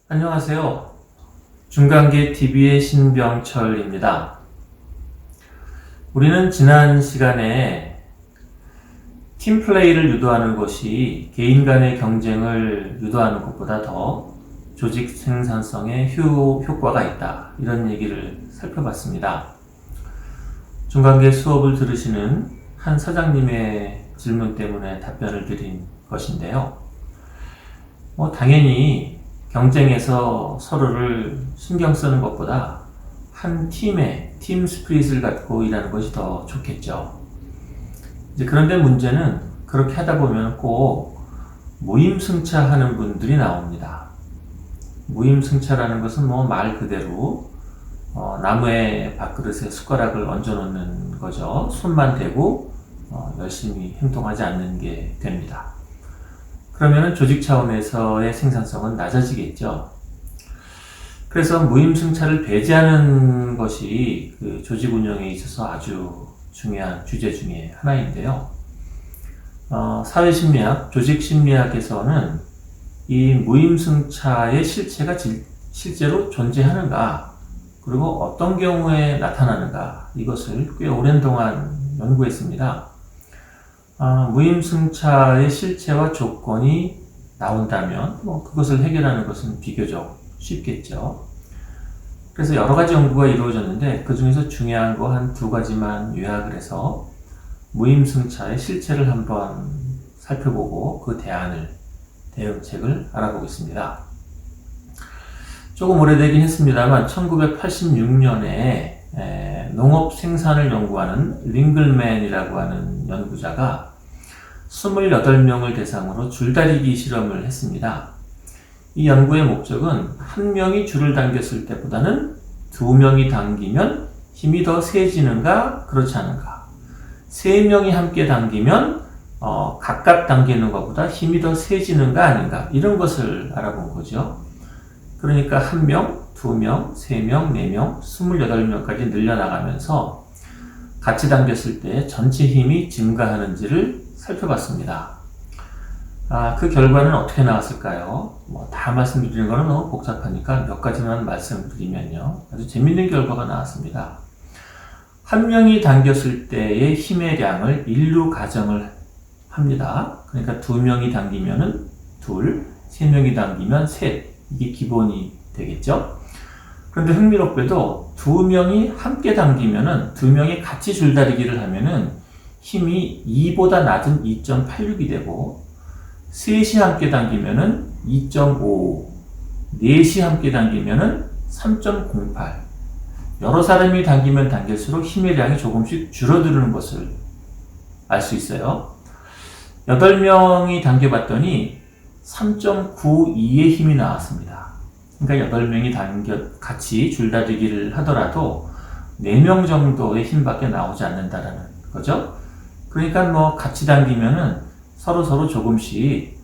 안녕하세요. 중간계 TV의 신병철입니다. 우리는 지난 시간에 팀플레이를 유도하는 것이 개인 간의 경쟁을 유도하는 것보다 더 조직 생산성에 효과가 있다. 이런 얘기를 살펴봤습니다. 중간계 수업을 들으시는 한 사장님의 질문 때문에 답변을 드린 것인데요. 당연히 경쟁에서 서로를 신경 쓰는 것보다 한 팀의 팀 스피릿을 갖고 일하는 것이 더 좋겠죠. 그런데 문제는 그렇게 하다 보면 꼭 무임승차하는 분들이 나옵니다. 무임승차라는 것은 말 그대로 나무에 밥그릇에 숟가락을 얹어 놓는 거죠. 손만 대고 열심히 행동하지 않는 게 됩니다. 그러면 조직 차원에서의 생산성은 낮아지겠죠. 그래서 무임승차를 배제하는 것이 그 조직 운영에 있어서 아주 중요한 주제 중에 하나인데요. 사회심리학, 조직심리학에서는 이 무임승차의 실체가 실제로 존재하는가, 그리고 어떤 경우에 나타나는가, 이것을 꽤 오랜 동안 연구했습니다. 무임승차의 실체와 조건이 나온다면 그것을 해결하는 것은 비교적 쉽겠죠. 그래서 여러 가지 연구가 이루어졌는데 그 중에서 중요한 거 한 두 가지만 요약을 해서 무임승차의 실체를 한번 살펴보고 그 대응책을 알아보겠습니다. 조금 오래되긴 했습니다만 1986년에 농업 생산을 연구하는 링글맨이라고 하는 연구자가 28명을 대상으로 줄다리기 실험을 했습니다. 이 연구의 목적은 한 명이 줄을 당겼을 때보다는 두 명이 당기면 힘이 더 세지는가 그렇지 않은가, 세 명이 함께 당기면 각각 당기는 것보다 힘이 더 세지는가 아닌가, 이런 것을 알아본 거죠. 그러니까 한 명, 두 명, 세 명, 네 명, 28명까지 늘려나가면서 같이 당겼을 때 전체 힘이 증가하는지를 살펴봤습니다. 그 결과는 어떻게 나왔을까요? 다 말씀드리는 거는 너무 복잡하니까 몇 가지만 말씀드리면요. 아주 재밌는 결과가 나왔습니다. 한 명이 당겼을 때의 힘의 양을 1로 가정을 합니다. 그러니까 두 명이 당기면은 둘, 세 명이 당기면 셋, 이게 기본이 되겠죠. 그런데 흥미롭게도 두 명이 함께 당기면은, 두 명이 같이 줄다리기를 하면은 힘이 2보다 낮은 2.86이 되고, 셋이 함께 당기면은 2.55, 넷이 함께 당기면은 3.08. 여러 사람이 당기면 당길수록 힘의 양이 조금씩 줄어드는 것을 알 수 있어요. 8명이 당겨봤더니 3.92의 힘이 나왔습니다. 그러니까 8명이 같이 줄다리기를 하더라도 4명 정도의 힘밖에 나오지 않는다라는 거죠. 그러니까 같이 당기면은 서로 조금씩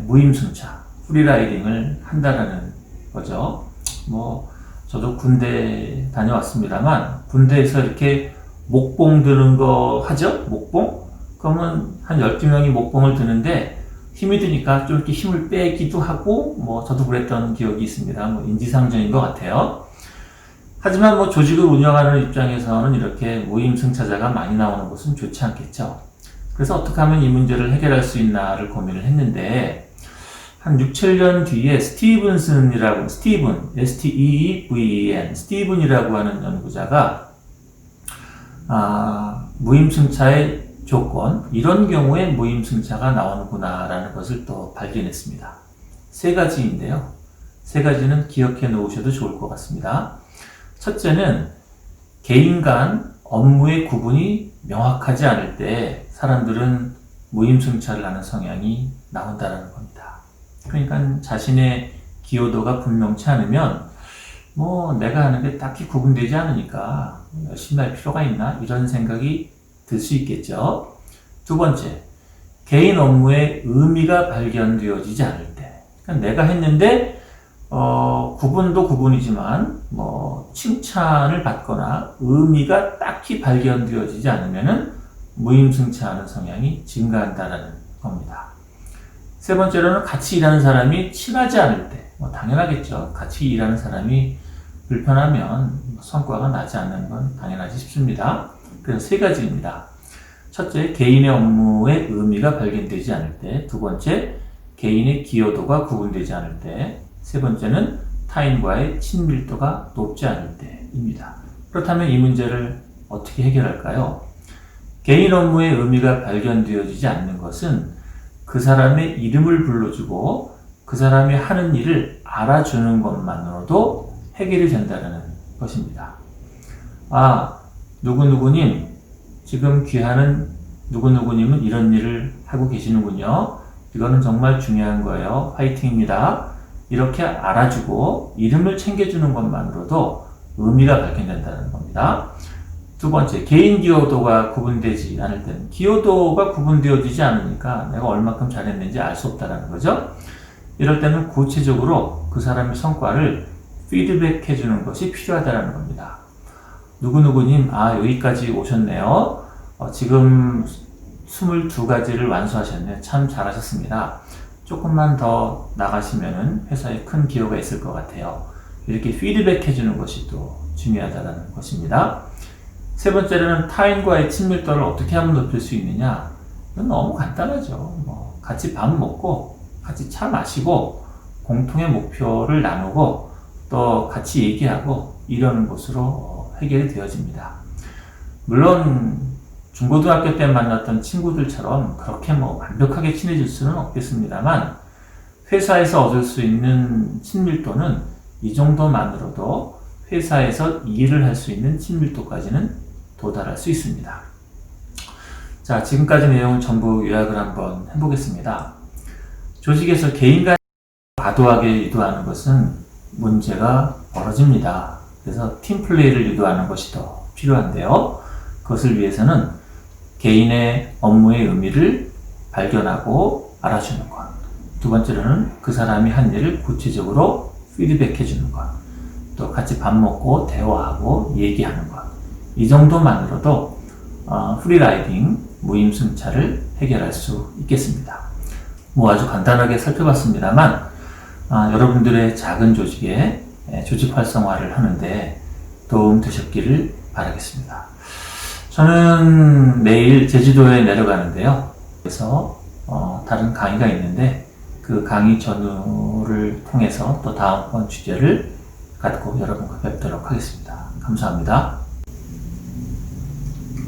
무임승차, 프리라이딩을 한다라는 거죠. 저도 군대 다녀왔습니다만 군대에서 이렇게 목봉 드는 거 하죠? 목봉? 그러면 한 12명이 목봉을 드는데 힘이 드니까 좀 이렇게 힘을 빼기도 하고, 저도 그랬던 기억이 있습니다. 인지상정인 것 같아요. 하지만 조직을 운영하는 입장에서는 이렇게 무임승차자가 많이 나오는 것은 좋지 않겠죠. 그래서 어떻게 하면 이 문제를 해결할 수 있나를 고민을 했는데, 한 6, 7년 뒤에 스티븐, S-T-E-E-V-E-N, 스티븐이라고 하는 연구자가, 무임승차의 조건, 이런 경우에 무임승차가 나오는구나라는 것을 또 발견했습니다. 세 가지인데요. 세 가지는 기억해 놓으셔도 좋을 것 같습니다. 첫째는 개인 간 업무의 구분이 명확하지 않을 때 사람들은 무임승차를 하는 성향이 나온다는 겁니다. 그러니까 자신의 기여도가 분명치 않으면 내가 하는 게 딱히 구분되지 않으니까 열심히 할 필요가 있나, 이런 생각이 들 수 있겠죠. 두 번째, 개인 업무의 의미가 발견되어지지 않을 때, 그러니까 내가 했는데 구분도 구분이지만 칭찬을 받거나 의미가 딱히 발견되어지지 않으면은 무임승차하는 성향이 증가한다는 겁니다. 세 번째로는 같이 일하는 사람이 친하지 않을 때, 당연하겠죠. 같이 일하는 사람이 불편하면 성과가 나지 않는 건 당연하지 싶습니다. 그래서 세 가지입니다. 첫째, 개인의 업무의 의미가 발견되지 않을 때. 두 번째, 개인의 기여도가 구분되지 않을 때. 세 번째는 타인과의 친밀도가 높지 않을 때입니다. 그렇다면 이 문제를 어떻게 해결할까요? 개인 업무의 의미가 발견되어지지 않는 것은 그 사람의 이름을 불러주고 그 사람이 하는 일을 알아주는 것만으로도 해결이 된다는 것입니다. 아, 누구누구님, 지금 귀하는 누구누구님은 이런 일을 하고 계시는군요. 이거는 정말 중요한 거예요. 화이팅입니다. 이렇게 알아주고 이름을 챙겨주는 것만으로도 의미가 발견된다는 겁니다. 두 번째, 개인 기여도가 구분되지 않을 때는, 기여도가 구분되어지지 않으니까 내가 얼마큼 잘했는지 알 수 없다는 거죠. 이럴 때는 구체적으로 그 사람의 성과를 피드백해 주는 것이 필요하다는 겁니다. 누구누구님, 여기까지 오셨네요. 지금 22가지를 완수하셨네요. 참 잘하셨습니다. 조금만 더 나가시면은 회사에 큰 기여가 있을 것 같아요. 이렇게 피드백해 주는 것이 또 중요하다는 것입니다. 세 번째로는 타인과의 친밀도를 어떻게 하면 높일 수 있느냐? 이건 너무 간단하죠. 같이 밥 먹고, 같이 차 마시고, 공통의 목표를 나누고, 또 같이 얘기하고, 이러는 것으로 해결이 되어집니다. 물론, 중고등학교 때 만났던 친구들처럼 그렇게 완벽하게 친해질 수는 없겠습니다만, 회사에서 얻을 수 있는 친밀도는 이 정도만으로도 회사에서 일을 할 수 있는 친밀도까지는 도달할 수 있습니다. 자, 지금까지 내용을 전부 요약을 한번 해보겠습니다. 조직에서 개인 간의 과도하게 유도하는 것은 문제가 벌어집니다. 그래서 팀플레이를 유도하는 것이 더 필요한데요. 그것을 위해서는 개인의 업무의 의미를 발견하고 알아주는 것. 두 번째로는 그 사람이 한 일을 구체적으로 피드백해 주는 것. 또 같이 밥 먹고 대화하고 얘기하는 것. 이 정도만으로도 프리라이딩, 무임승차를 해결할 수 있겠습니다. 아주 간단하게 살펴봤습니다만 여러분들의 작은 조직에 조직 활성화를 하는데 도움 되셨기를 바라겠습니다. 저는 내일 제주도에 내려가는데요. 그래서 다른 강의가 있는데 그 강의 전후를 통해서 또 다음번 주제를 갖고 여러분과 뵙도록 하겠습니다. 감사합니다.